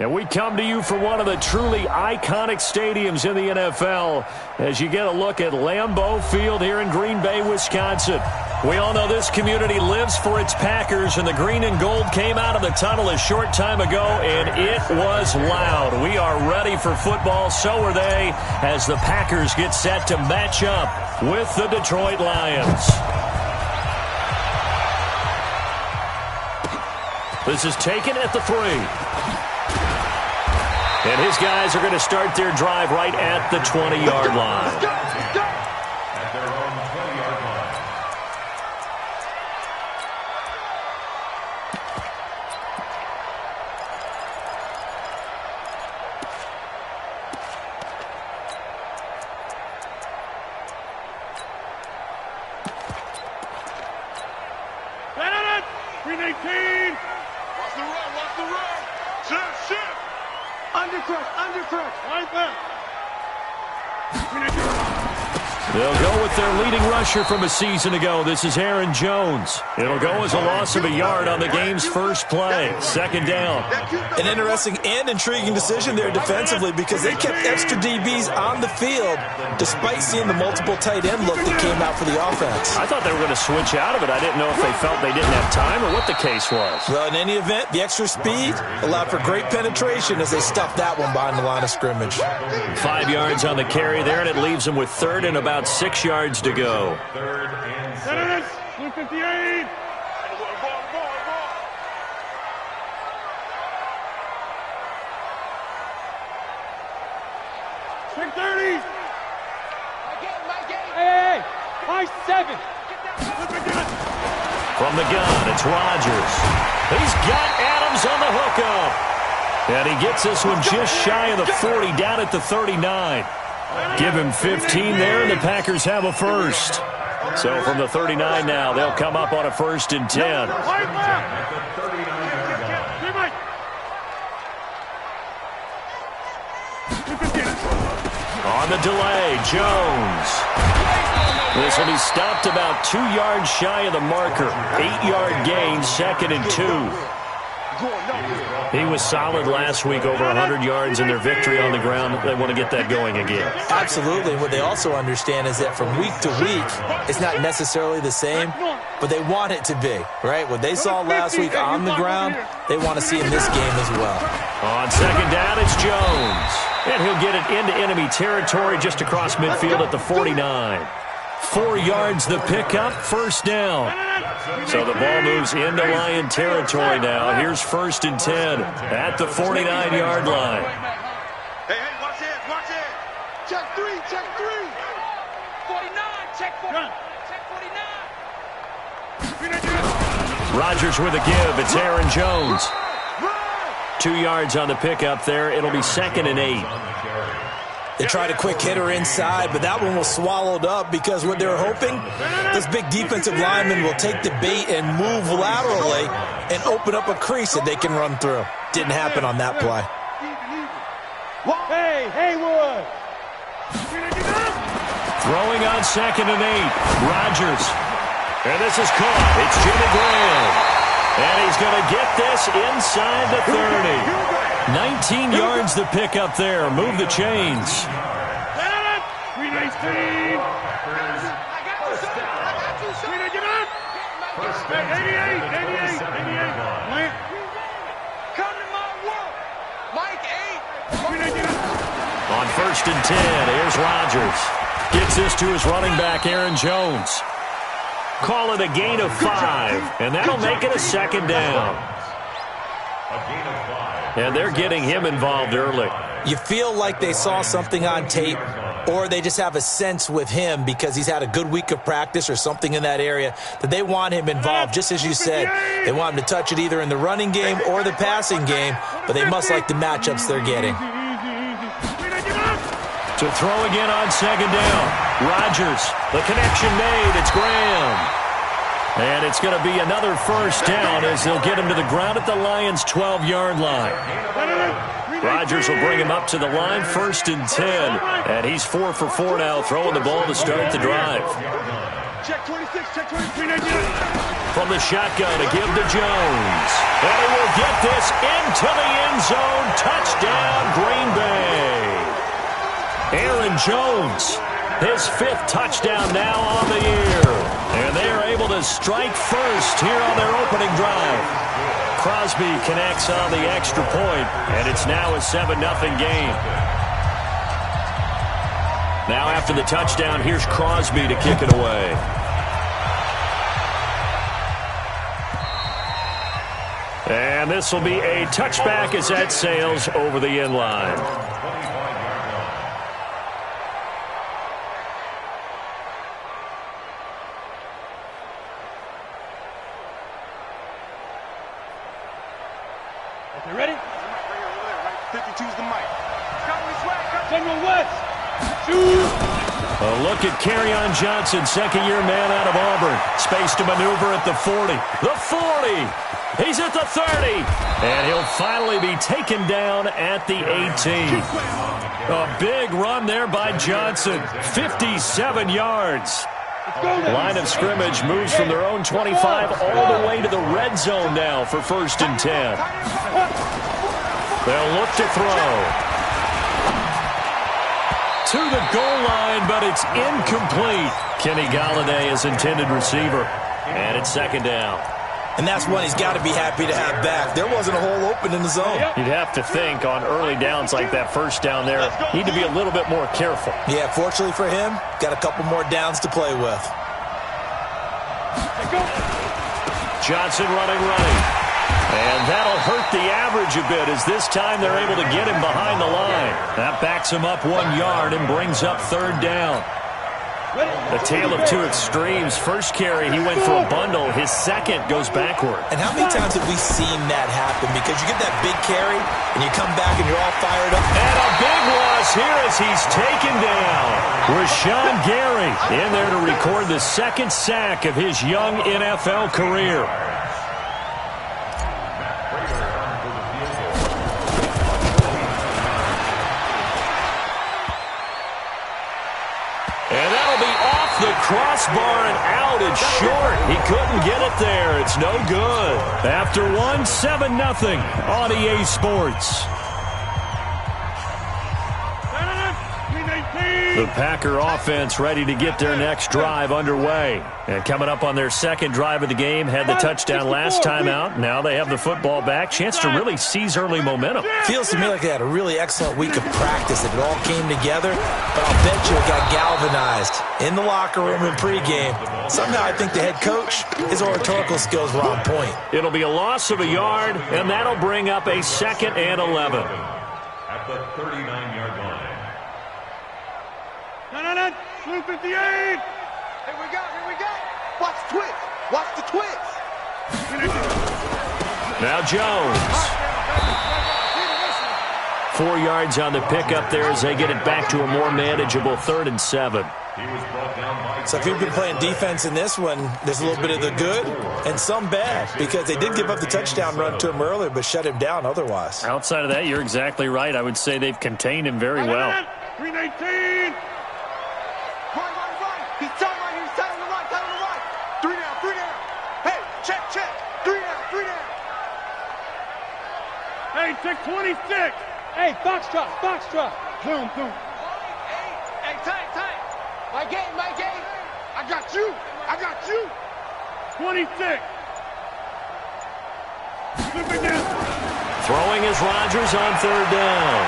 And we come to you from one of the truly iconic stadiums in the NFL as you get a look at Lambeau Field here in Green Bay, Wisconsin. We all know this community lives for its Packers, and the green and gold came out of the tunnel a short time ago, and it was loud. We are ready for football, so are they, as the Packers get set to match up with the Detroit Lions. This is taken at the 3. And his guys are going to start their drive right at the 20-yard line. At their own 20-yard line. Got it! 319! Watch the run, watch the run! Shift! Undercut! Right there! They'll go with their leading rusher from a season ago. This is Aaron Jones. It'll go as a loss of a yard on the game's first play. Second down. An interesting and intriguing decision there defensively because they kept extra DBs on the field despite seeing the multiple tight end look that came out for the offense. I thought they were going to switch out of it. I didn't know if they felt they didn't have time or what the case was. Well, in any event, the extra speed allowed for great penetration as they stuffed that one behind the line of scrimmage. 5 yards on the carry there, and it leaves them with third and about 6 yards to go. Third and 6. 258! Hey! 5-7! From the gun, it's Rodgers. He's got Adams on the hookup. And he gets this one just shy of the 40, down at the 39. Give him 15 there, and the Packers have a first. So from the 39 now, they'll come up on a 1st and 10. On the delay, Jones. This will be stopped about 2 yards shy of the marker. 8-yard gain, 2nd and 2. He was solid last week, over 100 yards in their victory on the ground. They want to get that going again. Absolutely. What they also understand is that from week to week, it's not necessarily the same, but they want it to be, right? What they saw last week on the ground, they want to see in this game as well. On second down, it's Jones. And he'll get it into enemy territory just across midfield at the 49. 4 yards the pickup, first down. So the ball moves into Lion territory now. Here's 1st and 10 at the 49-yard line. Hey, watch it! Check 3! 49, check 49. Check 49. Rodgers with a give. It's Aaron Jones. 2 yards on the pickup there. It'll be 2nd and 8. They tried a quick hitter inside, but that one was swallowed up because what they were hoping, this big defensive lineman will take the bait and move laterally and open up a crease that they can run through. Didn't happen on that play. Hey, Haywood! Throwing on 2nd and 8. Rodgers. And this is caught. It's Jimmy Graham. And he's going to get this inside the 30. 19 yards the pick up there. Move the chains. 319! First down. 88! Come to my work. Mike 8. On 1st and 10, here's Rodgers. Gets this to his running back, Aaron Jones. Call it a gain of 5, and that'll make it a 2nd down. A gain of 5. And they're getting him involved early. You feel like they saw something on tape, or they just have a sense with him because he's had a good week of practice or something in that area that they want him involved. Just as you said, they want him to touch it either in the running game or the passing game, but they must like the matchups they're getting. To throw again on 2nd down. Rodgers, the connection made. It's Graham. And it's going to be another first down as they'll get him to the ground at the Lions' 12-yard line. Rodgers will bring him up to the line, 1st and 10. And he's 4 for 4 now, throwing the ball to start the drive. Check 26, check 23. From the shotgun, a give to Jones. And he will get this into the end zone touchdown, Green Bay. Aaron Jones, his 5th touchdown now on the year. And they are able to strike first here on their opening drive. Crosby connects on the extra point, and it's now a 7-0 game. Now after the touchdown, here's Crosby to kick it away. And this will be a touchback as that sails over the end line. You ready? 52's the mic. General West. Shoot. A look at Kerryon Johnson, second-year man out of Auburn. Space to maneuver at the 40. The 40. He's at the 30. And he'll finally be taken down at the 18. A big run there by Johnson. 57 yards. Line of scrimmage moves from their own 25 all the way to the red zone now for 1st and 10. They'll look to throw. To the goal line, but it's incomplete. Kenny Golladay is intended receiver. And it's 2nd down. And that's one he's got to be happy to have back. There wasn't a hole open in the zone. You'd have to think on early downs like that 1st down there, need to be a little bit more careful. Yeah, fortunately for him, got a couple more downs to play with. Johnson running. And that'll hurt the average a bit as this time they're able to get him behind the line. That backs him up 1 yard and brings up 3rd down. A tale of two extremes. First carry, he went for a bundle. His second goes backward. And how many times have we seen that happen? Because you get that big carry, and you come back and you're all fired up. And a big loss here as he's taken down. Rashawn Gary in there to record the 2nd sack of his young NFL career. The crossbar and out. It's short. He couldn't get it there. It's no good. After one, 7-0 on EA Sports. The Packer offense ready to get their next drive underway. And coming up on their 2nd drive of the game, had the touchdown last time out. Now they have the football back. Chance to really seize early momentum. Feels to me like they had a really excellent week of practice. It all came together, but I'll bet you it got galvanized in the locker room in pregame. Somehow I think the head coach, his oratorical skills were on point. It'll be a loss of a yard, and that'll bring up a 2nd and 11. At the 39-yard line. Blue 58. Here we go. Watch the twitch. Watch the twitch. Now Jones. 4 yards on the pickup there as they get it back to a more manageable 3rd and 7. So if you've been playing defense in this one, there's a little bit of the good and some bad, because they did give up the touchdown run to him earlier but shut him down otherwise. Outside of that, you're exactly right. I would say they've contained him very well. 319. He's telling the right. 3 down. Hey, check. 3 down. Hey, check 26. Hey, box drop. Boom. Hey, tight. My game. I got you. 26. Flip it down. Throwing is Rodgers on 3rd down.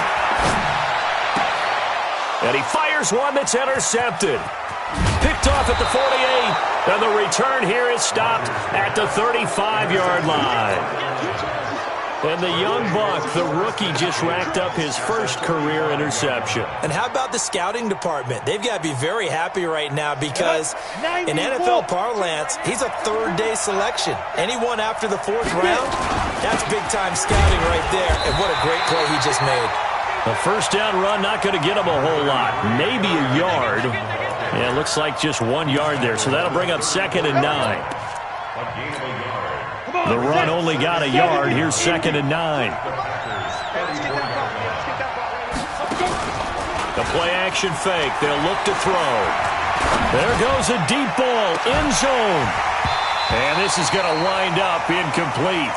And he fires one that's intercepted. Picked off at the 48, and the return here is stopped at the 35-yard line. And the young buck, the rookie, just racked up his first career interception. And how about the scouting department? They've got to be very happy right now because in NFL parlance, he's a 3rd-day selection. Anyone after the 4th round, that's big-time scouting right there. And what a great play he just made. A 1st down run, not going to get him a whole lot. Maybe a yard. Yeah, it looks like just 1 yard there. So that'll bring up 2nd and 9. The run only got a yard. Here's 2nd and 9. The play-action fake. They'll look to throw. There goes a deep ball. End zone. And this is going to wind up incomplete.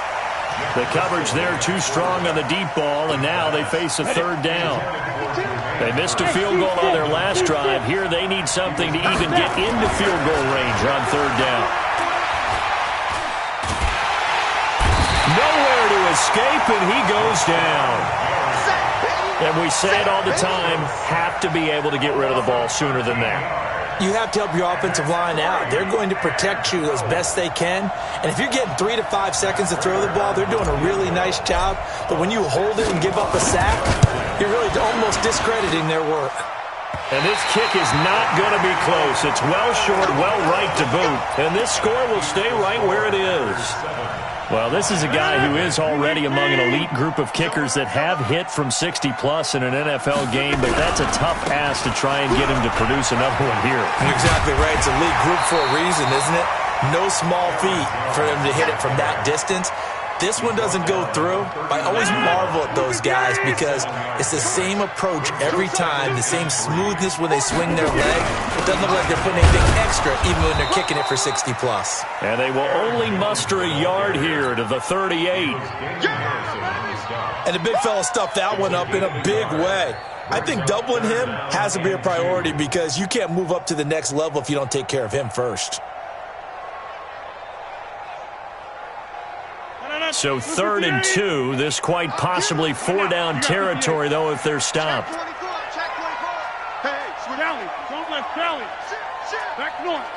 The coverage there too strong on the deep ball, and now they face a third down. They missed a field goal on their last drive. Here they need something to even get into field goal range on third down. Nowhere to escape, and he goes down. And we say it all the time, have to be able to get rid of the ball sooner than that. You have to help your offensive line out. They're going to protect you as best they can. And if you're getting 3 to 5 seconds to throw the ball, they're doing a really nice job. But when you hold it and give up a sack, you're really almost discrediting their work. And this kick is not going to be close. It's well short, well right to boot. And this score will stay right where it is. Well, this is a guy who is already among an elite group of kickers that have hit from 60-plus in an NFL game, but that's a tough ask to try and get him to produce another one here. You're exactly right. It's a elite group for a reason, isn't it? No small feat for them to hit it from that distance. This one doesn't go through. I always marvel at those guys because it's the same approach every time, the same smoothness when they swing their leg. It doesn't look like they're putting anything extra even when they're kicking it for 60-plus. And they will only muster a yard here to the 38. And the big fella stuffed that one up in a big way. I think doubling him has to be a priority because you can't move up to the next level if you don't take care of him first. So 3rd and 2, this quite possibly 4-down territory, though, if they're stopped. Hey, Sally, don't let Sally. Back north.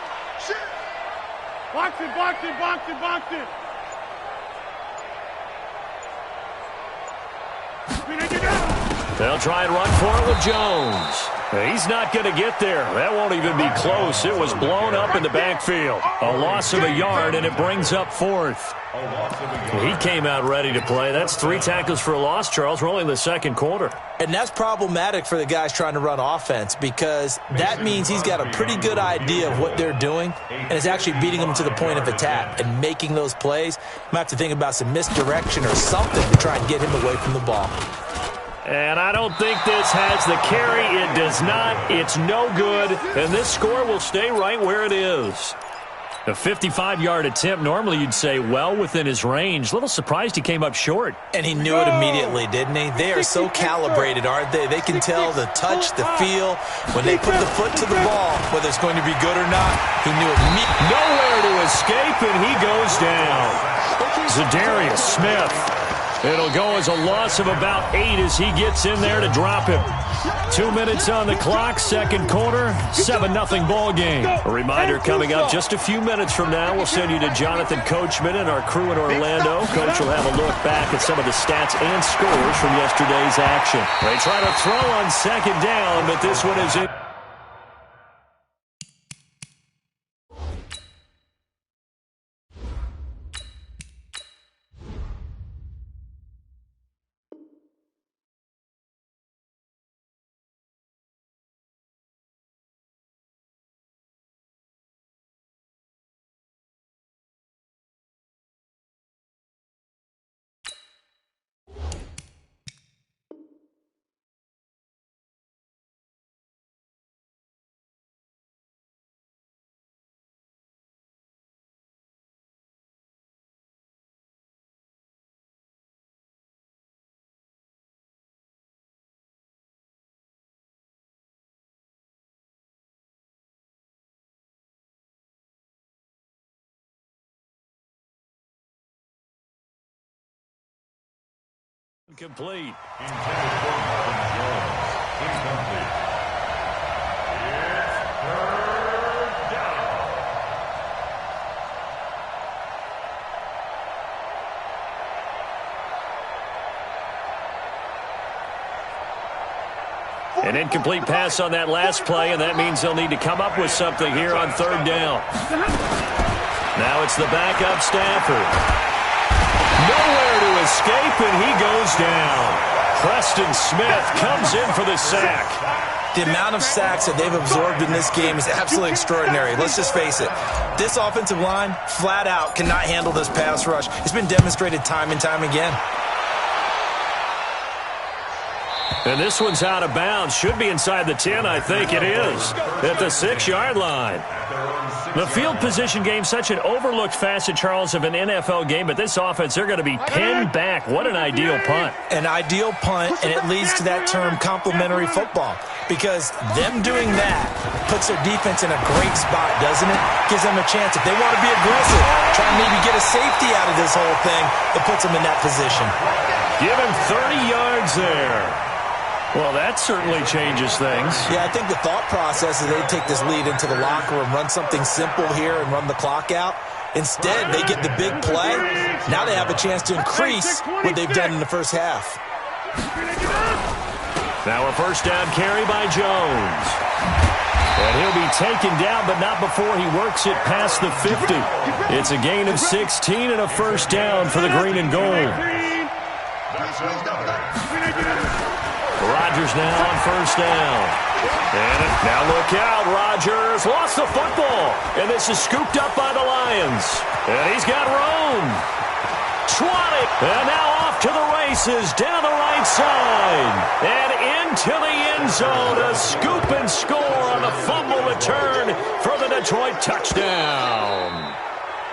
Box it, box it, box it, box it. They'll try and run for it with Jones. He's not going to get there. That won't even be close. It was blown up in the backfield. A loss of a yard, and it brings up 4th. He came out ready to play. That's 3 tackles for a loss, Charles. We're only in the second quarter. And that's problematic for the guys trying to run offense because that means he's got a pretty good idea of what they're doing and is actually beating them to the point of attack and making those plays. Might have to think about some misdirection or something to try and get him away from the ball. And I don't think this has the carry. It does not. It's no good. And this score will stay right where it is. A 55-yard attempt, normally you'd say well within his range. A little surprised he came up short. And he knew it immediately, didn't he? They are so calibrated, aren't they? They can tell the touch, the feel. When they put the foot to the ball, whether it's going to be good or not, he knew immediately. Nowhere to escape, and he goes down. Zadarius Smith. It'll go as a loss of about 8 as he gets in there to drop him. 2 minutes on the clock, second quarter, 7-0 ball game. A reminder coming up just a few minutes from now, we'll send you to Jonathan Coachman and our crew in Orlando. Coach will have a look back at some of the stats and scores from yesterday's action. They try to throw on second down, but this one is it. Complete. An incomplete pass on that last play, and that means they'll need to come up with something here on third down. Now it's the backup Stafford. Nowhere to escape, and he goes down. Preston Smith comes in for the sack. The amount of sacks that they've absorbed in this game is absolutely extraordinary. Let's just face it. This offensive line, flat out, cannot handle this pass rush. It's been demonstrated time and time again. And this one's out of bounds. Should be inside the 10, I think it is, at the 6-yard line. The field position game, such an overlooked facet, Charles, of an NFL game, but this offense, they're going to be pinned back. What an ideal punt. An ideal punt, and it leads to that term complementary football, because them doing that puts their defense in a great spot, doesn't it? Gives them a chance. If they want to be aggressive, try and maybe get a safety out of this whole thing, it puts them in that position. Give him 30 yards there. Well, that certainly changes things. Yeah, I think the thought process is they take this lead into the locker room, run something simple here, and run the clock out. Instead, they get the big play. Now they have a chance to increase what they've done in the first half. Now a first down carry by Jones. And he'll be taken down, but not before he works it past the 50. It's a gain of 16 and a first down for the green and gold. Rodgers now on first down. And now look out, Rodgers lost the football. And this is scooped up by the Lions. And he's got room. 20. And now off to the races down the right side. And into the end zone. A scoop and score on the fumble return for the Detroit touchdown.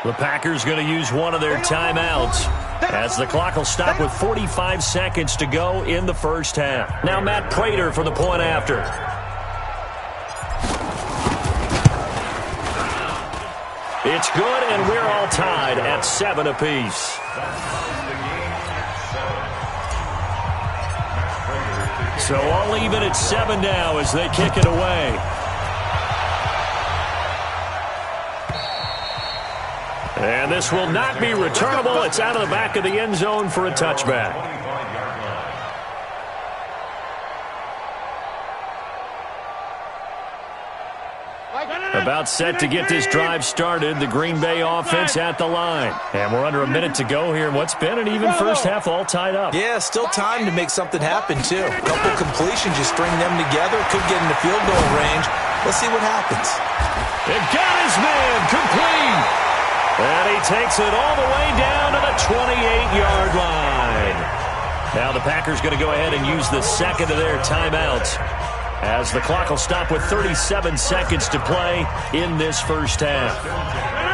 The Packers going to use one of their timeouts, as the clock will stop with 45 seconds to go in the first half. Now Matt Prater for the point after. It's good, and we're all tied at 7 apiece. So all even at 7 now as they kick it away. And this will not be returnable. It's out of the back of the end zone for a touchback. About set to get this drive started. The Green Bay offense at the line. And we're under a minute to go here in what's been an even first half, all tied up. Yeah, still time to make something happen, too. A couple completions, you string them together. Could get into field goal range. Let's see what happens. It got his man complete. And he takes it all the way down to the 28-yard line. Now the Packers going to go ahead and use the second of their timeouts, as the clock will stop with 37 seconds to play in this first half.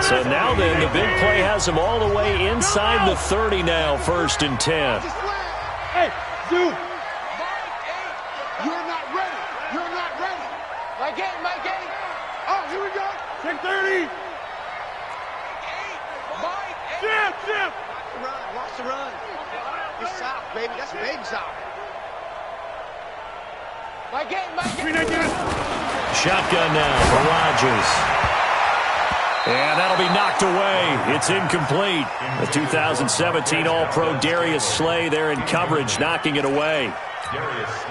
So now then, the big play has them all the way inside the 30 now, 1st and 10. Hey, dude. You're not ready. You're not ready. My game. Oh, here we go. 10-30. Jim. Watch the run. You're soft, baby. That's baby soft. My game. Shotgun now for Rodgers. And that'll be knocked away. It's incomplete. The 2017 All-Pro Darius Slay there in coverage, knocking it away.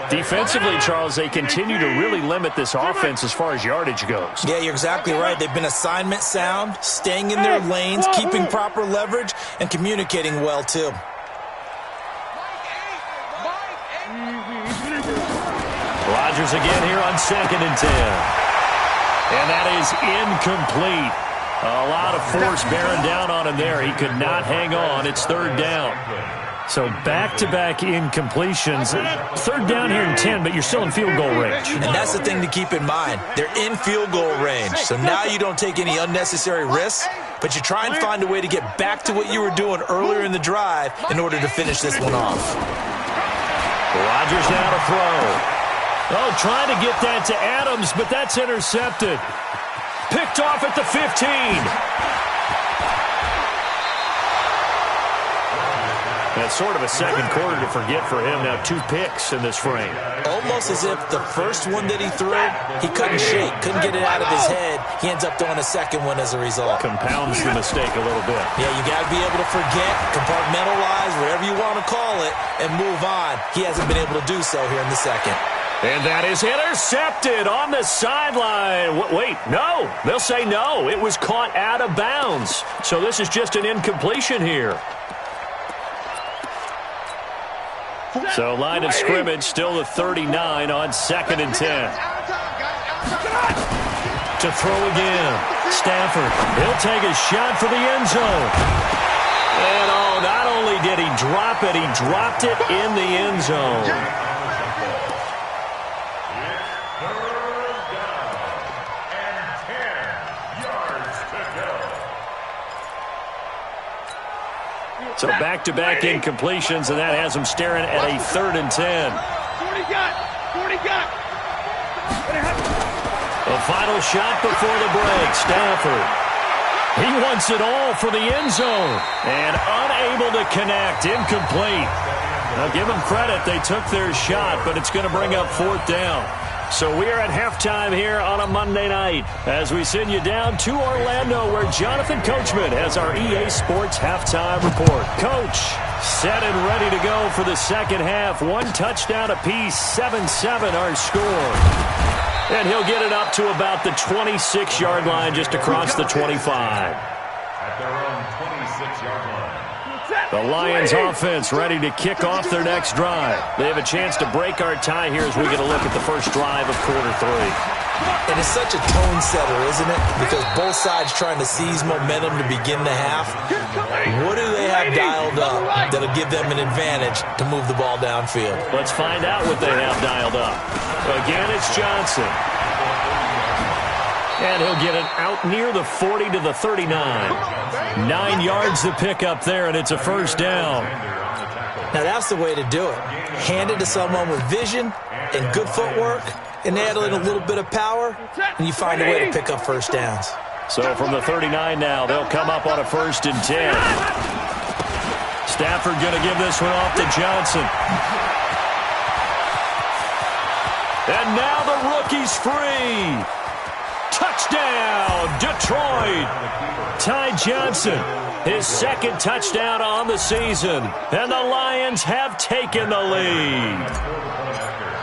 Defensively, Charles, they continue to really limit this offense as far as yardage goes. Yeah, you're exactly right. They've been assignment sound, staying in their lanes, keeping proper leverage, and communicating well, too. Rodgers again here on 2nd and 10. And that is incomplete. A lot of force bearing down on him there. He could not hang on. It's 3rd down. So back-to-back incompletions. 3rd down here in 10, but you're still in field goal range. And that's the thing to keep in mind. They're in field goal range. So now you don't take any unnecessary risks, but you try and find a way to get back to what you were doing earlier in the drive in order to finish this one off. Rodgers now to throw. Oh, trying to get that to Adams, but that's intercepted. Picked off at the 15. That's sort of a second quarter to forget for him. Now 2 picks in this frame. Almost as if the first one that he threw, he couldn't shake, couldn't get it out of his head. He ends up throwing a second one as a result. Compounds the mistake a little bit. Yeah, you got to be able to forget, compartmentalize, whatever you want to call it, and move on. He hasn't been able to do so here in the second. And that is intercepted on the sideline. Wait, no. They'll say no. It was caught out of bounds. So this is just an incompletion here. So line of scrimmage still the 39 on 2nd and 10. To throw again. Stafford, he'll take a shot for the end zone. And not only did he drop it, he dropped it in the end zone. So back-to-back incompletions, and that has them staring at a 3rd and 10. 40 got. 40 got. The final shot before the break. Stafford. He wants it all for the end zone. And unable to connect. Incomplete. Now give them credit. They took their shot, but it's going to bring up 4th down. So we are at halftime here on a Monday night as we send you down to Orlando where Jonathan Coachman has our EA Sports halftime report. Coach, set and ready to go for the second half. 1 touchdown apiece, 7-7 our score. And he'll get it up to about the 26-yard line just across the 25. At their own 26-yard line. The Lions offense ready to kick off their next drive. They have a chance to break our tie here as we get a look at the first drive of quarter 3. And it's such a tone setter, isn't it? Because both sides trying to seize momentum to begin the half. What do they have dialed up that'll give them an advantage to move the ball downfield? Let's find out what they have dialed up. Again, it's Johnson. And he'll get it out near the 40 to the 39. 9 yards to pick up there, and it's a first down. Now, that's the way to do it. Hand it to someone with vision and good footwork, and add in a little bit of power, and you find a way to pick up first downs. So from the 39 now, they'll come up on a 1st and 10. Stafford going to give this one off to Johnson. And now the rookie's free. Touchdown, Detroit. Ty Johnson, his 2nd touchdown on the season. And the Lions have taken the lead.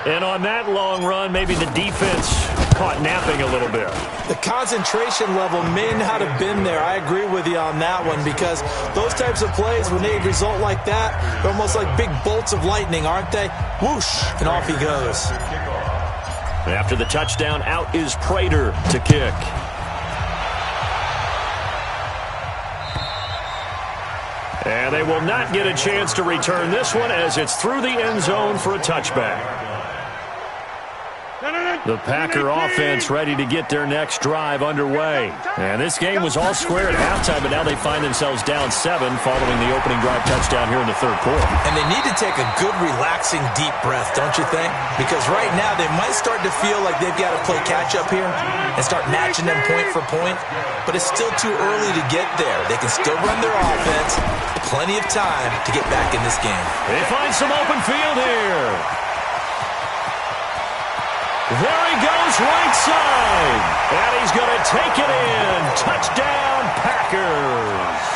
And on that long run, maybe the defense caught napping a little bit. The concentration level may not have been there. I agree with you on that one because those types of plays, when they result like that, they're almost like big bolts of lightning, aren't they? Whoosh, and off he goes. After the touchdown, out is Prater to kick. And they will not get a chance to return this one as it's through the end zone for a touchback. The Packer offense ready to get their next drive underway. And this game was all square at halftime, but now they find themselves down 7 following the opening drive touchdown here in the 3rd quarter. And they need to take a good, relaxing, deep breath, don't you think? Because right now they might start to feel like they've got to play catch-up here and start matching them point for point. But it's still too early to get there. They can still run their offense. Plenty of time to get back in this game. They find some open field here. There he goes right side. And he's going to take it in. Touchdown, Packers.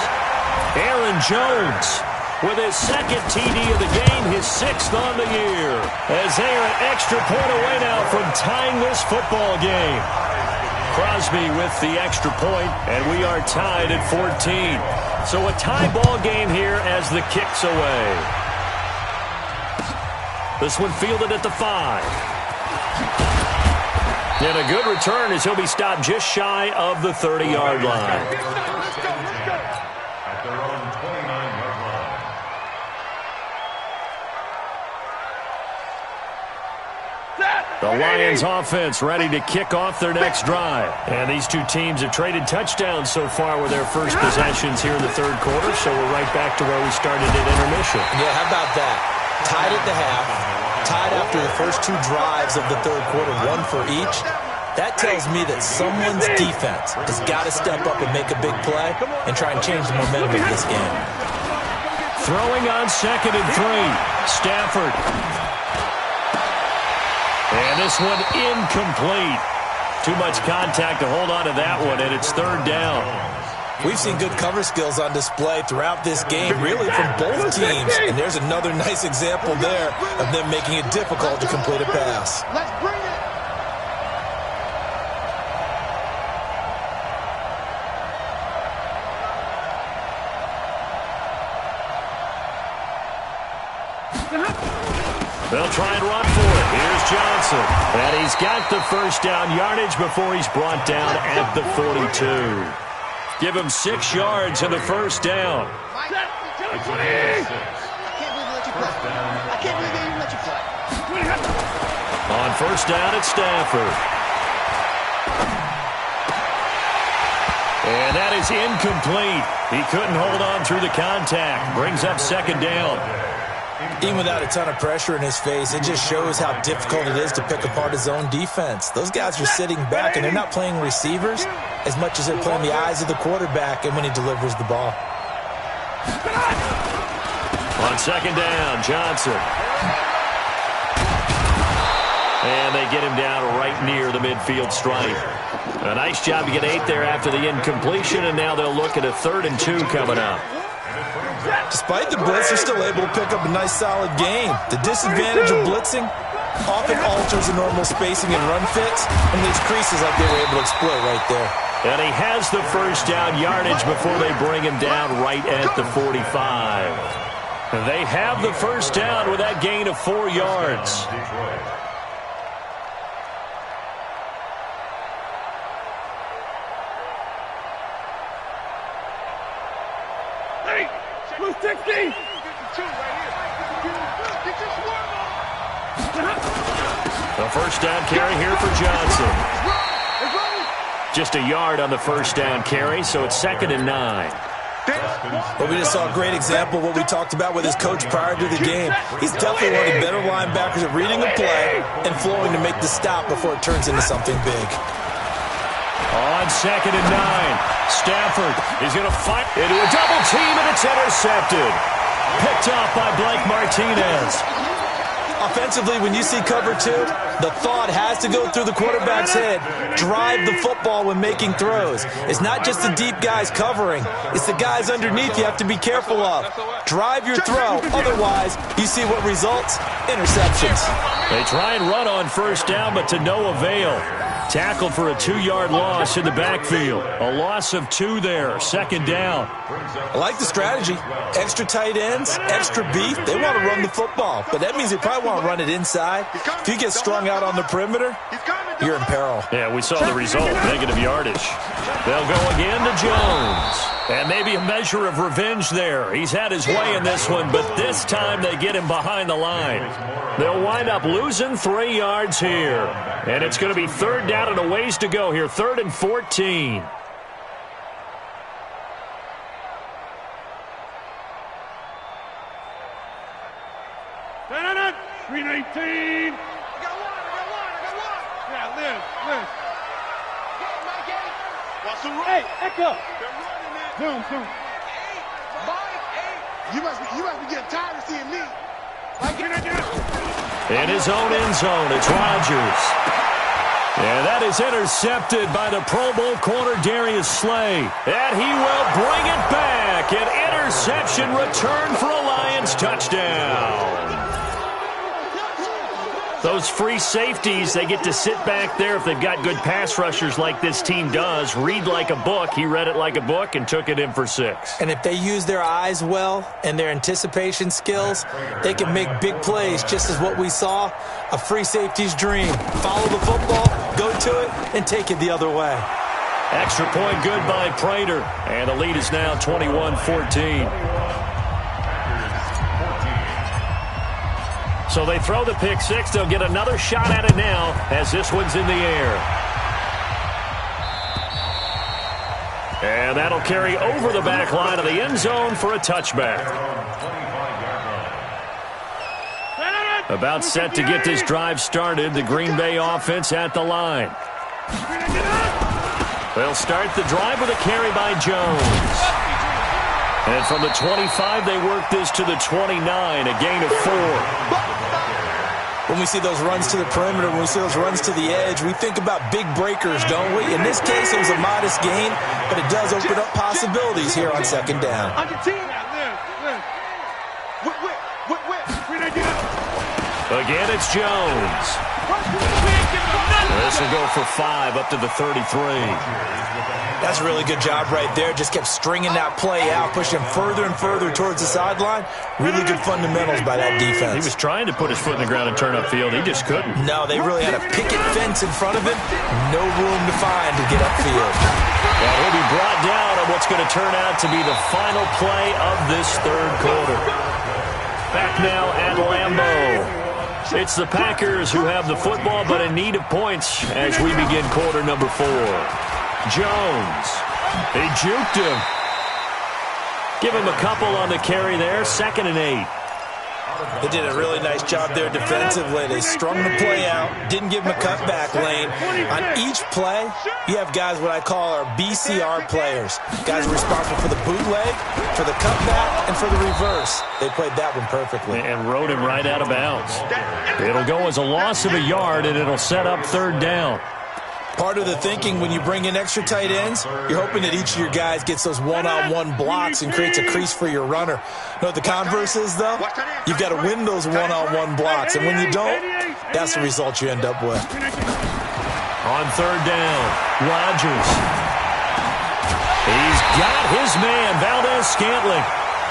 Aaron Jones with his 2nd TD of the game, his 6th on the year. As they are an extra point away now from tying this football game. Crosby with the extra point, and we are tied at 14. So a tie ball game here as the kick's away. This one fielded at the 5. And a good return as he'll be stopped just shy of the 30-yard line. At their own 29-yard line. The Lions offense ready to kick off their next drive. And these two teams have traded touchdowns so far with their first possessions here in the 3rd quarter, so we're right back to where we started at intermission. Yeah, how about that? Tied at the half, tied after the first 2 drives of the 3rd quarter, 1 for each. That tells me that someone's defense has got to step up and make a big play and try and change the momentum of this game. Throwing on 2nd and 3. Stafford. And this one incomplete. Too much contact to hold on to that one, and it's 3rd down. We've seen good cover skills on display throughout this game, really from both teams. And there's another nice example there of them making it difficult to complete a pass. Let's bring it. They'll try and run for it. Here's Johnson. And he's got the first down yardage before he's brought down at the 42. Give him 6 yards and the first down. I can't believe they let you play. I can't believe they even let you play. On first down, it's Stafford. And that is incomplete. He couldn't hold on through the contact. Brings up second down. Even without a ton of pressure in his face, it just shows how difficult it is to pick apart his own defense. Those guys are sitting back, and they're not playing receivers as much as they're playing the eyes of the quarterback and when he delivers the ball. On second down, Johnson. And they get him down right near the midfield stripe. A nice job to get 8 there after the incompletion, and now they'll look at a 3rd and 2 coming up. Despite the blitz, they're still able to pick up a nice, solid gain. The disadvantage of blitzing often alters the normal spacing and run fits, and leaves creases like they were able to exploit right there. And he has the first down yardage before they bring him down right at the 45. They have the first down with that gain of 4 yards. The first down carry here for Johnson. Just a yard on the first down carry, so it's 2nd and 9. But we just saw a great example of what we talked about with his coach prior to the game. He's definitely one of the better linebackers at reading a play and flowing to make the stop before it turns into something big. On 2nd and 9, Stafford is going to fight into a double team, and it's intercepted. Picked off by Blake Martinez. Offensively, when you see cover 2, the thought has to go through the quarterback's head. Drive the football when making throws. It's not just the deep guys covering. It's the guys underneath you have to be careful of. Drive your throw. Otherwise, you see what results? Interceptions. They try and run on first down, but to no avail. Tackled for a 2-yard loss in the backfield. A loss of 2 there, 2nd down. I like the strategy. Extra tight ends, extra beef. They want to run the football, but that means they probably want to run it inside. If you get strung out on the perimeter, you're in peril. Yeah, we saw the result, negative yardage. They'll go again to Jones. And maybe a measure of revenge there. He's had his way in this one, but this time they get him behind the line. They'll wind up losing 3 yards here. And it's going to be 3rd down and a ways to go here, 3rd and 14. Green 18. I got one. Yeah, Liz. Watch the run. Hey, echo. Zoom. You must be getting tired of seeing me. In his own end zone, it's Rodgers. And that is intercepted by the Pro Bowl corner Darius Slay. And he will bring it back. An interception return for a Lions touchdown. Those free safeties, they get to sit back there if they've got good pass rushers like this team does. Read like a book. He read it like a book and took it in for 6. And if they use their eyes well and their anticipation skills, they can make big plays, just as what we saw, a free safety's dream. Follow the football, go to it, and take it the other way. Extra point good by Prater. And the lead is now 21-14. So they throw the pick 6. They'll get another shot at it now as this one's in the air. And that'll carry over the back line of the end zone for a touchback. About set to get this drive started. The Green Bay offense at the line. They'll start the drive with a carry by Jones. And from the 25, they work this to the 29, a gain of 4. When we see those runs to the perimeter, when we see those runs to the edge, we think about big breakers, don't we? In this case, it was a modest gain, but it does open up possibilities here on 2nd down. Again, it's Jones. This will go for 5 up to the 33. That's a really good job right there. Just kept stringing that play out, pushing him further and further towards the sideline. Really good fundamentals by that defense. He was trying to put his foot in the ground and turn upfield. He just couldn't. No, they really had a picket fence in front of him. No room to find to get upfield. And he'll be brought down on what's going to turn out to be the final play of this 3rd quarter. Back now at Lambeau. It's the Packers who have the football, but in need of points as we begin quarter number 4. Jones He juked him. Give him a couple on the carry there. 2nd and 8. They did a really nice job there defensively. They strung the play out, didn't give him a cutback lane. On each play, you have guys what I call our BCR players. Guys responsible for the bootleg, for the cutback, and for the reverse. They played that one perfectly. And rode him right out of bounds. It'll go as a loss of a yard, and it'll set up 3rd down. Part of the thinking when you bring in extra tight ends, you're hoping that each of your guys gets those one-on-one blocks and creates a crease for your runner. You know what the converse is, though? You've got to win those one-on-one blocks, and when you don't, that's the result you end up with. On 3rd down, Rodgers. He's got his man, Valdez-Scantling.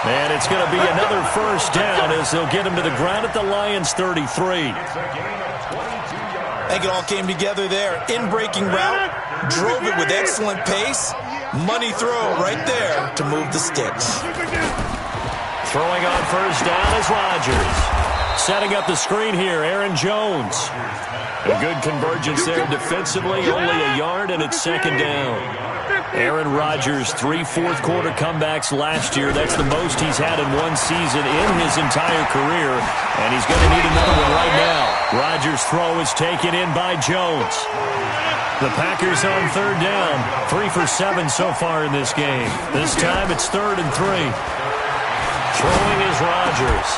And it's going to be another 1st down as they'll get him to the ground at the Lions' 33. I think it all came together there. In-breaking route, drove it with excellent pace. Money throw right there to move the sticks. Throwing on 1st down is Rodgers. Setting up the screen here, Aaron Jones. A good convergence there defensively, only a yard, and it's 2nd down. Aaron Rodgers, 3 fourth-quarter comebacks last year. That's the most he's had in one season in his entire career, and he's going to need another one right now. Rodgers' throw is taken in by Jones. The Packers on 3rd down, 3 for 7 so far in this game. This time it's 3rd and 3. Throwing is Rodgers,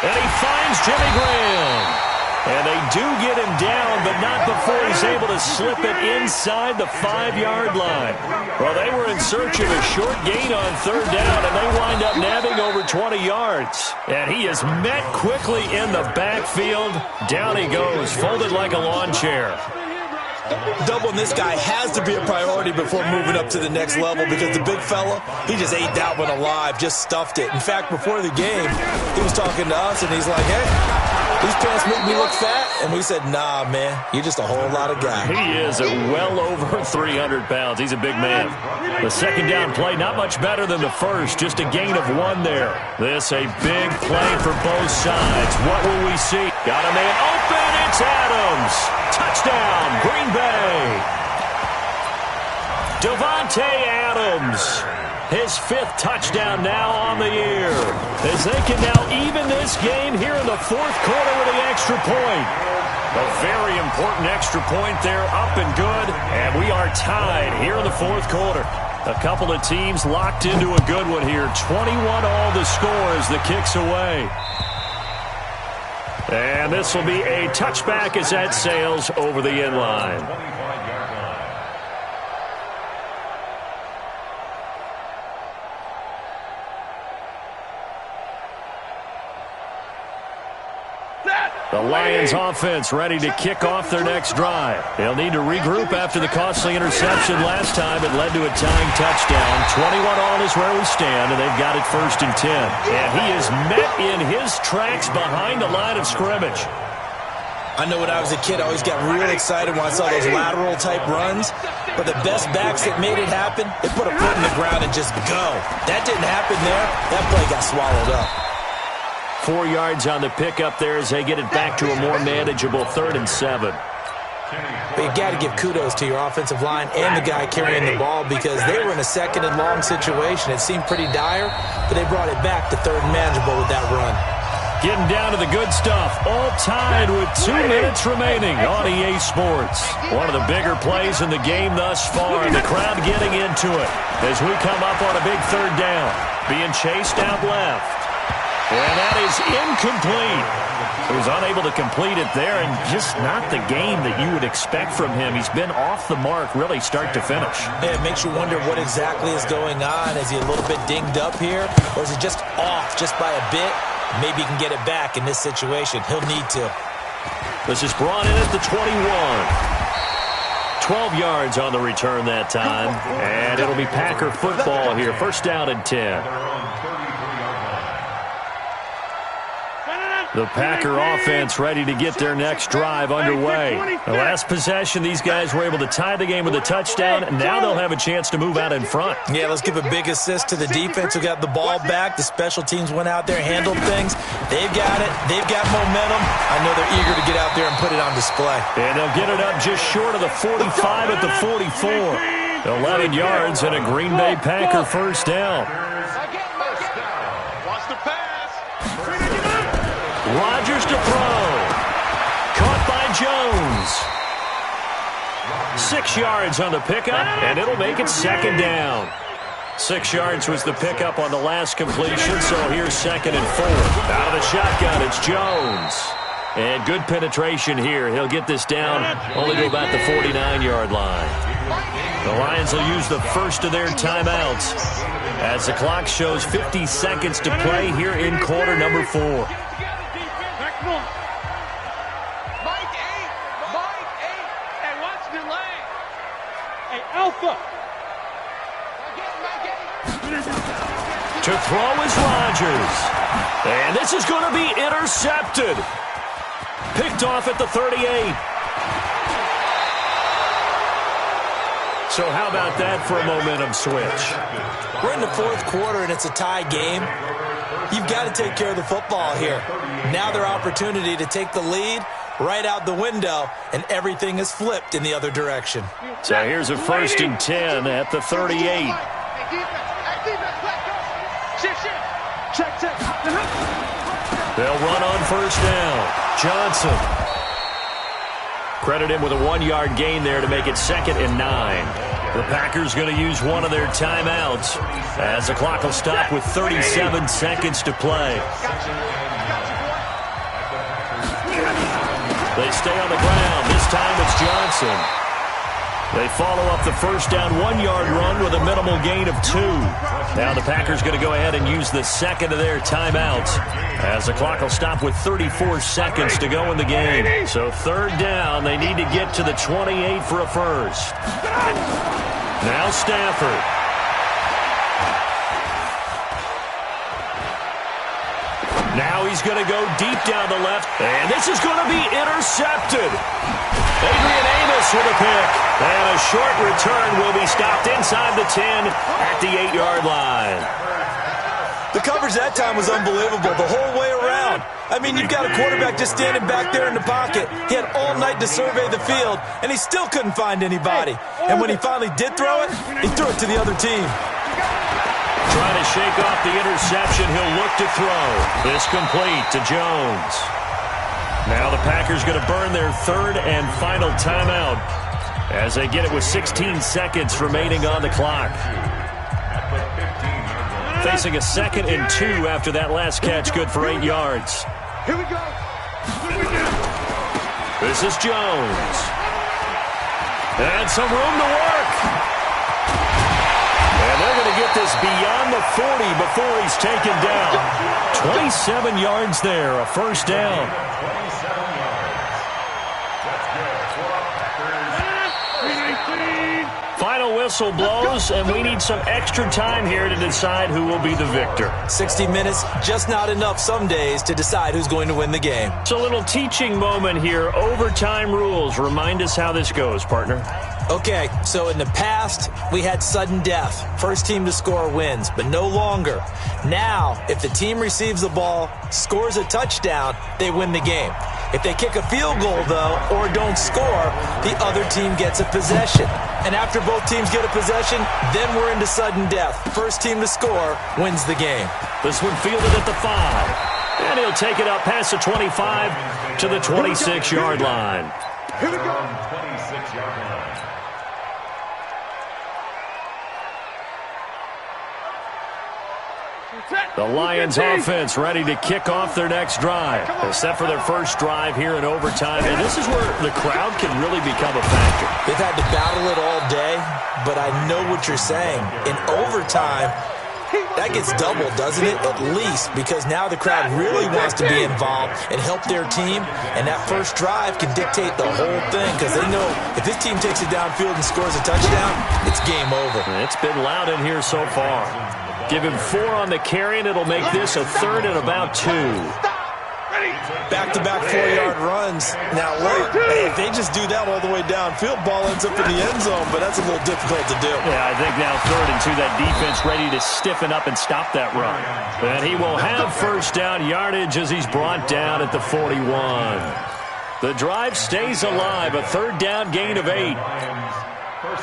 and he finds Jimmy Graham. And they do get him down, but not before he's able to slip it inside the 5-yard line. Well, they were in search of a short gain on 3rd down, and they wind up nabbing over 20 yards. And he is met quickly in the backfield. Down he goes, folded like a lawn chair. Doubling this guy has to be a priority before moving up to the next level because the big fella, he just ate that one alive, just stuffed it. In fact, before the game, he was talking to us, and he's like, hey, these pants make me look fat. And we said, nah, man, you're just a whole lot of guy. He is well over 300 pounds. He's a big man. The 2nd down play, not much better than the first, just a gain of 1 there. This a big play for both sides. What will we see? Got a man open. It's Adams. Touchdown, Green Bay. Davante Adams. His 5th touchdown now on the year. As they can now even this game here in the 4th quarter with the extra point. A very important extra point there, up and good. And we are tied here in the 4th quarter. A couple of teams locked into a good one here. 21 all the score as the kick's away. And this will be a touchback as that sails over the end line. The Lions offense ready to kick off their next drive. They'll need to regroup after the costly interception last time. It led to a tying touchdown. 21 all is where we stand, and they've got it 1st and 10. And he is met in his tracks behind the line of scrimmage. I know when I was a kid, I always got real excited when I saw those lateral-type runs. But the best backs that made it happen, they put a foot in the ground and just go. That didn't happen there. That play got swallowed up. 4 yards on the pickup there as they get it back to a more manageable 3rd and 7. But you got to give kudos to your offensive line and the guy carrying the ball because they were in a 2nd and long situation. It seemed pretty dire, but they brought it back to 3rd and manageable with that run. Getting down to the good stuff, all tied with 2 minutes remaining on EA Sports. One of the bigger plays in the game thus far, and the crowd getting into it as we come up on a big 3rd down. Being chased out left. And that is incomplete. He was unable to complete it there, and just not the game that you would expect from him. He's been off the mark really start to finish. Yeah, it makes you wonder what exactly is going on. Is he a little bit dinged up here, or is he just off just by a bit? Maybe he can get it back in this situation. He'll need to. This is brought in at the 21. 12 yards on the return that time, and it'll be Packer football here. 1st down and 10. The Packer offense ready to get their next drive underway. The last possession, these guys were able to tie the game with a touchdown, and now they'll have a chance to move out in front. Yeah, let's give a big assist to the defense who got the ball back. The special teams went out there, handled things. They've got it. They've got momentum. I know they're eager to get out there and put it on display. And they'll get it up just short of the 45 at the 44. 11 yards and a Green Bay Packer first down. Watch the pass. Rodgers to throw. Caught by Jones. 6 yards on the pickup, and it'll make it second down. 6 yards was the pickup on the last completion, so here's 2nd and 4. Out of the shotgun, it's Jones. And good penetration here. He'll get this down only to about the 49-yard line. The Lions will use the first of their timeouts as the clock shows 50 seconds to play here in quarter number 4. Mike 8. Hey, watch the lane. Hey, Alpha. To throw is Rodgers. And this is going to be intercepted. Picked off at the 38. So how about that for a momentum switch? We're in the 4th quarter, and it's a tie game. You've got to take care of the football here. Now their opportunity to take the lead right out the window, and everything is flipped in the other direction. So here's a 1st and 10 at the 38. They'll run on first down. Johnson. Credit him with a 1-yard gain there to make it 2nd and 9. The Packers going to use one of their timeouts as the clock will stop with 37 seconds to play. They stay on the ground. This time it's Johnson. They follow up the first down 1-yard run with a minimal gain of 2. Now the Packers going to go ahead and use the 2nd of their timeouts as the clock will stop with 34 seconds to go in the game. So 3rd down, they need to get to the 28 for a first. Now Stafford. Now he's going to go deep down the left, and this is going to be intercepted. Adrian Amos with a pick, and a short return will be stopped inside the 10 at the 8-yard line. The coverage that time was unbelievable the whole way around. I mean, you've got a quarterback just standing back there in the pocket. He had all night to survey the field, and he still couldn't find anybody. And when he finally did throw it, he threw it to the other team. Trying to shake off the interception, he'll look to throw. This complete to Jones. Now the Packers going to burn their 3rd and final timeout as they get it with 16 seconds remaining on the clock. Facing a 2nd and 2 after that last catch, good for 8 yards. Here we go. This is Jones. And some room to work. And they're going to get this beyond the 40 before he's taken down. 27 yards there, a first down. Final whistle blows, and we need some extra time here to decide who will be the victor. 60 minutes, just not enough some days to decide who's going to win the game. It's a little teaching moment here. Overtime rules. Remind us how this goes, partner. Okay, so in the past, we had sudden death. First team to score wins, but no longer. Now, if the team receives the ball, scores a touchdown, they win the game. If they kick a field goal, though, or don't score, the other team gets a possession. And after both teams get a possession, then we're into sudden death. First team to score wins the game. This one fielded at the 5. And he'll take it up past the 25 to the 26-yard line. Here we go. 26-yard line. The Lions offense ready to kick off their next drive. They're set for their first drive here in overtime, and this is where the crowd can really become a factor. They've had to battle it all day, but I know what you're saying. In overtime, that gets doubled, doesn't it? At least, because now the crowd really wants to be involved and help their team, and that first drive can dictate the whole thing because they know if this team takes it downfield and scores a touchdown, it's game over. It's been loud in here so far. Give him 4 on the carry, and it'll make this a 3rd and about 2. Back-to-back 4-yard runs. Now, look, if they just do that all the way downfield, ball ends up in the end zone, but that's a little difficult to do. Yeah, I think now 3rd and 2, that defense ready to stiffen up and stop that run. And he will have first down yardage as he's brought down at the 41. The drive stays alive, a 3rd down gain of 8.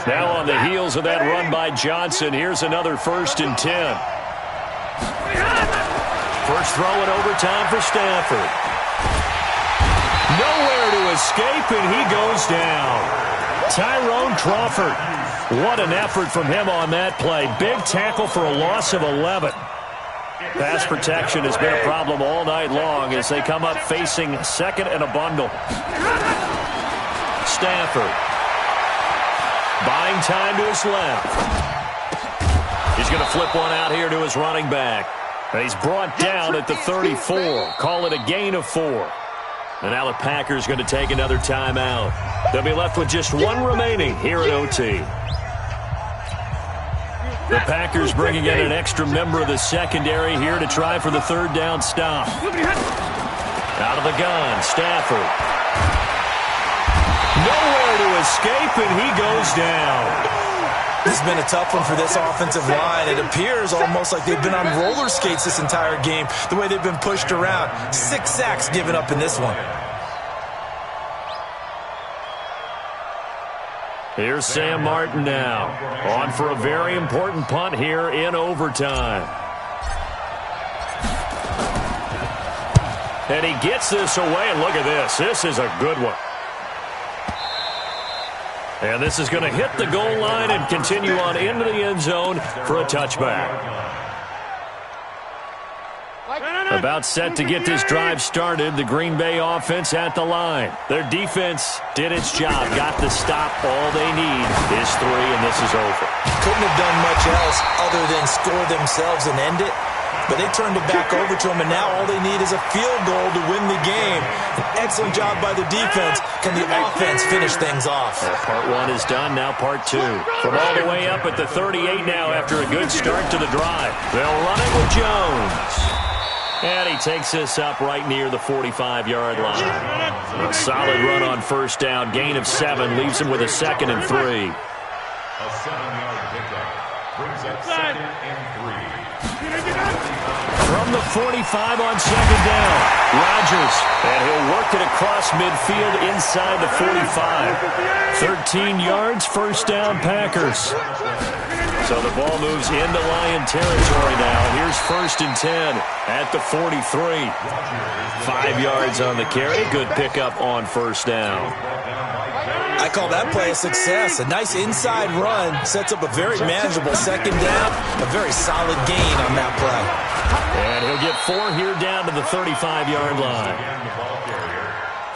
Now on the heels of that run by Johnson, here's another 1st and 10. First throw in overtime for Stafford. Nowhere to escape, and he goes down. Tyrone Crawford. What an effort from him on that play. Big tackle for a loss of 11. Pass protection has been a problem all night long as they come up facing 2nd and a bundle. Stafford. Buying time to his left. He's going to flip one out here to his running back. And he's brought down at the 34. Call it a gain of 4. And now the Packers going to take another timeout. They'll be left with just 1 remaining here at OT. The Packers bringing in an extra member of the secondary here to try for the 3rd down stop. Out of the gun, Stafford. Nowhere to escape, and he goes down. This has been a tough one for this offensive line. It appears almost like they've been on roller skates this entire game, the way they've been pushed around. 6 sacks given up in this one. Here's Sam Martin now, on for a very important punt here in overtime. And he gets this away, and look at this. This is a good one. And this is going to hit the goal line and continue on into the end zone for a touchback. About set to get this drive started, the Green Bay offense at the line. Their defense did its job, got the stop. All they need is 3, and this is over. Couldn't have done much else other than score themselves and end it. But they turned it back over to him, and now all they need is a field goal to win the game. An excellent job by the defense. Can the offense finish things off? Well, part 1 is done, now part 2. From all the way up at the 38 now after a good start to the drive. They'll run it with Jones. And he takes this up right near the 45-yard line. A solid run on 1st down. Gain of 7 leaves him with a 2nd and 3. A 7-yard pickup brings up 2nd and 3. From the 45 on 2nd down, Rodgers, and he'll work it across midfield inside the 45. 13 yards, 1st down, Packers. So the ball moves into Lion territory now. Here's 1st and 10 at the 43. 5 yards on the carry. Good pickup on 1st down. I call that play a success. A nice inside run sets up a very manageable 2nd down. A very solid gain on that play. And he'll get 4 here down to the 35-yard line.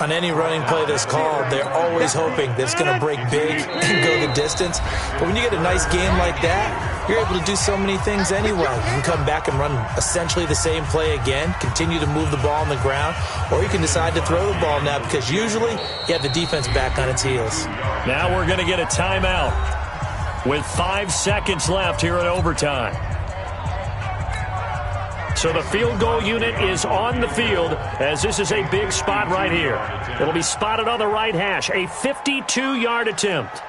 On any running play that's called, they're always hoping that it's going to break big and go the distance. But when you get a nice game like that, you're able to do so many things anyway. You can come back and run essentially the same play again, continue to move the ball on the ground, or you can decide to throw the ball now because usually you have the defense back on its heels. Now we're going to get a timeout with 5 seconds left here in overtime. So the field goal unit is on the field as this is a big spot right here. It'll be spotted on the right hash, a 52-yard attempt.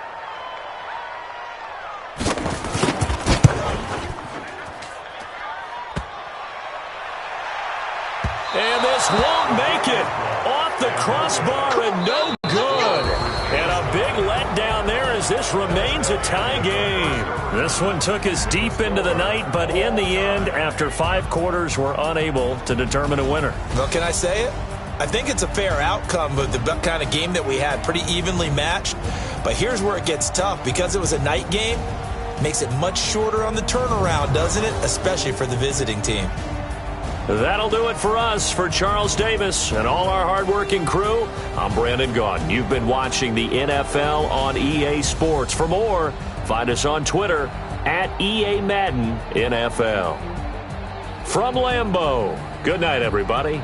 And this won't make it. Off the crossbar and no good. And a big letdown there as this remains a tie game. This one took us deep into the night, but in the end, after 5 quarters, we're unable to determine a winner. Well, can I say it? I think it's a fair outcome of the kind of game that we had, pretty evenly matched. But here's where it gets tough. Because it was a night game, makes it much shorter on the turnaround, doesn't it? Especially for the visiting team. That'll do it for us. For Charles Davis and all our hardworking crew, I'm Brandon Gaudin. You've been watching the NFL on EA Sports. For more, find us on Twitter at EA Madden NFL. From Lambeau, good night, everybody.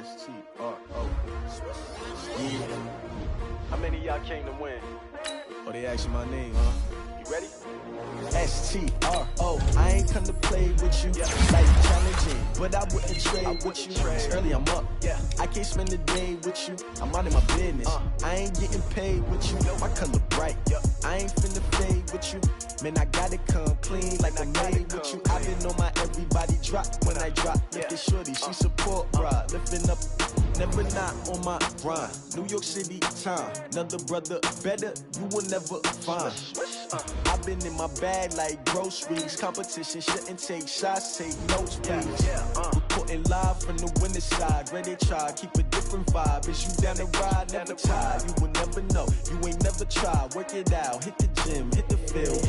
S-T-R-O. Yeah. How many of y'all came to win? Oh, they asking my name, huh? You ready? S-T-R-O. I ain't come to play with you. Like challenging, but I wouldn't trade with you. It's early, I'm up. I can't spend the day with you. I'm minding my business. I ain't getting paid with you. My color bright. I ain't finna fade with you. Man, I gotta come clean like I made with you. I been on my everybody drop when I drop. Look at shorty, she support, bruh. Lifting up, never not on my grind. New York City time, another brother better, you will never find. I've been in my bag like groceries. Competition shouldn't take shots, take notes, please. Reporting live from the winter side. Ready to try, keep a different vibe. Is you down the ride, never tired. You will never know, you ain't never tried. Work it out, hit the gym, hit the field.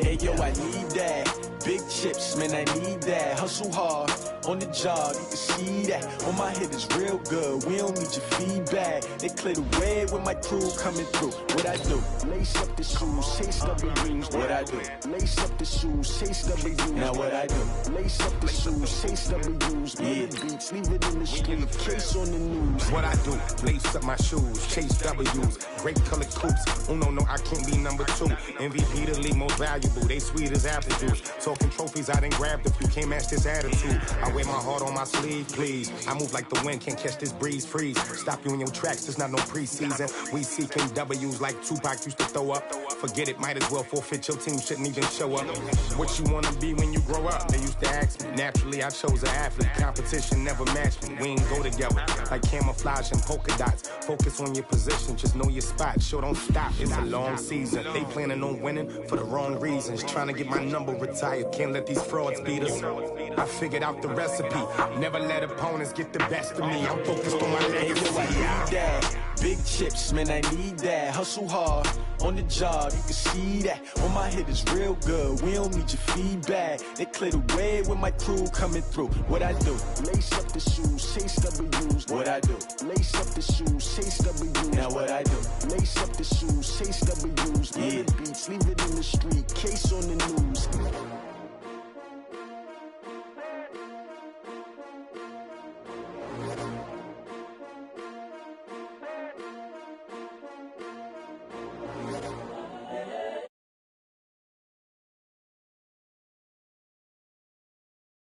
Hey yo, I need that. Big chips, man, I need that. Hustle hard, on the job, you can see that. On my head is real good, we don't need your feedback. They clear the way with my crew coming through. What I do? Lace up the shoes, chase W's. What I do? Lace up the shoes, chase W's. Now what I do? Lace up the shoes, chase W's. Yeah, beats, leave it in the street, case on the news. What I do? Lace up my shoes, chase W's. Great colored coops. Oh no, I can't be number 2. MVP the league most valuable. They sweet as apple juice. Talking trophies, I done grabbed a few. Can't match this attitude. I wear my heart on my sleeve, please. I move like the wind, can't catch this breeze, freeze. Stop you in your tracks, there's not no preseason. We seeking W's like Tupac used to throw up. Forget it, might as well forfeit. Your team shouldn't even show up. What you wanna be when you grow up? They used to ask me. Naturally, I chose an athlete. Competition never matched me. We ain't go together like camouflage and polka dots. Focus on your position, just know your spot. Sure, don't stop. It's a long season. They planning on winning for the wrong reasons. Trying to get my number retired. Can't let these frauds beat us. I figured out the recipe. Never let opponents get the best of me. I'm focused on my legacy. Big chips, man, I need that. Hustle hard, on the job, you can see that. On my head is real good, we don't need your feedback. They clear the way with my crew coming through. What I do? Lace up the shoes, chase W's. What I do? Lace up the shoes, chase W's. Now what I do? Lace up the shoes, chase W's. Yeah, beats, leave it in the street, case on the news.